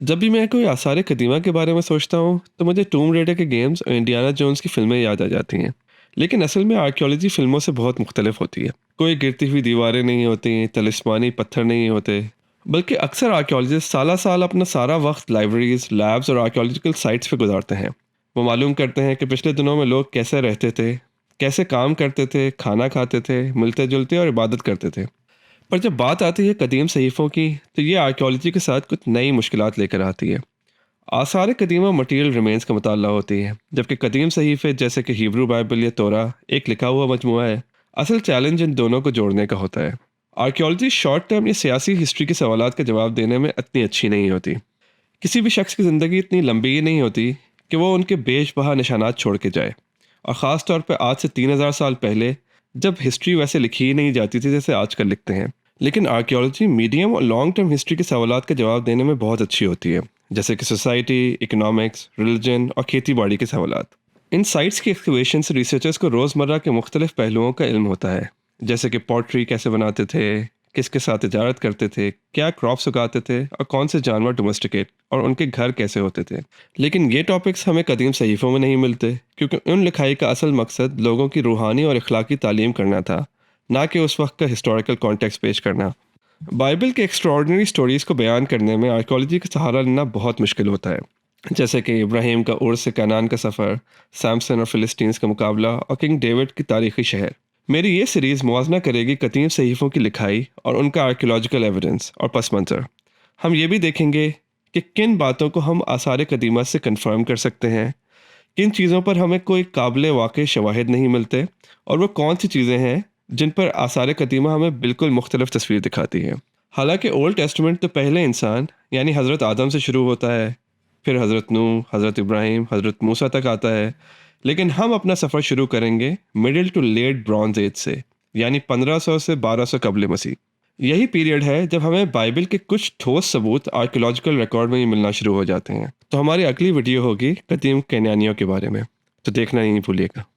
जब भी मैं कोई आसार कदीमा के बारे में सोचता हूँ तो मुझे टूम रेडर के गेम्स और इंडियाना जोन्स की फिल्में याद आ जाती हैं। लेकिन असल में आर्कियोलॉजी फिल्मों से बहुत मुख्तलिफ होती है। कोई गिरती हुई दीवारें नहीं होती, तलिस्मानी पत्थर नहीं होते, बल्कि अक्सर आर्कियोलॉजिस्ट साला साल अपना सारा वक्त लाइब्रेरीज, लैब्स और आर्कियोलॉजिकल साइट्स पे गुजारते हैं। वो मालूम करते हैं कि पिछले दिनों में लोग कैसे रहते थे, कैसे काम करते थे, खाना खाते थे, मिलते जुलते और इबादत करते थे। पर जब बात आती है कदीम सहीफ़ों की, तो ये आर्कियोलॉजी के साथ कुछ नई मुश्किलात लेकर आती है। आसार कदीमा मटेरियल रिमेंस का मुताला होती है, जबकि कदीम सहीफ़े जैसे कि हिब्रू बाइबल या तोरा एक लिखा हुआ मजमूआ है। असल चैलेंज इन दोनों को जोड़ने का होता है। आर्कियोलॉजी शॉर्ट टर्म या सियासी हिस्ट्री के सवालात का जवाब देने में इतनी अच्छी नहीं होती। किसी भी शख्स की ज़िंदगी इतनी लंबी ही नहीं होती कि वो उनके बेशबहा निशानात छोड़ के जाए, और ख़ास तौर पर आज से 3000 साल पहले, जब हिस्ट्री वैसे लिखी ही नहीं जाती थी जैसे आजकल लिखते हैं। लेकिन आर्कियोलॉजी मीडियम और लॉन्ग टर्म हिस्ट्री के सवालात का जवाब देने में बहुत अच्छी होती है, जैसे कि सोसाइटी, इकोनॉमिक्स, रिलीजन और खेती बाड़ी के सवालात। इन साइट्स की एक्सकवेशन से रिसर्चर्स को रोज़मर्रा के मुख्तलिफ पहलुओं का इल्म होता है, जैसे कि पॉटरी कैसे बनाते थे, किसके साथ तिजारत करते थे, क्या क्रॉप्स उगाते थे, और कौन से जानवर डोमेस्टिकेट और उनके घर कैसे होते थे। लेकिन ये टॉपिक्स हमें कदीम सहीफ़ों में नहीं मिलते, क्योंकि उन लिखाई का असल मकसद लोगों की रूहानी और अखलाकी तालीम करना था, ना कि उस वक्त का हिस्टोरिकल कॉन्टेक्स्ट पेश करना। बाइबल के एक्स्ट्रॉर्डनरी स्टोरीज़ को बयान करने में आर्कियोलॉजी का सहारा लेना बहुत मुश्किल होता है, जैसे कि इब्राहिम का उर्स से कनान का सफ़र, सैमसन और फिलिस्तीन्स का मुकाबला, और किंग डेविड की तारीख़ी शहर। मेरी ये सीरीज़ मुआजना करेगी कदीम सहीफ़ों की लिखाई और उनका आर्कियोलॉजिकल एविडेंस और पस मंज़र। हम ये भी देखेंगे कि किन बातों को हम आसार कदीमा से कंफर्म कर सकते हैं, किन चीज़ों पर हमें कोई काबिल वाक़ई शवाहिद नहीं मिलते, और वो कौन सी चीज़ें हैं जिन पर आसार कदीमा हमें बिल्कुल मुख्तलिफ तस्वीर दिखाती है। हालांकि ओल्ड टेस्टमेंट तो पहले इंसान यानी हज़रत आदम से शुरू होता है, फिर हज़रत नूह, हज़रत इब्राहिम, हज़रत मूसा तक आता है। लेकिन हम अपना सफ़र शुरू करेंगे middle to late bronze age से, यानी 1500 से 1200 कबल मसीह। यही पीरियड है जब हमें बाइबल के कुछ ठोस सबूत आर्कियोलॉजिकल रिकॉर्ड में ही मिलना शुरू हो जाते हैं। तो हमारी अगली वीडियो होगी कदीम केन्यानियों के बारे में, तो देखना नहीं भूलिएगा।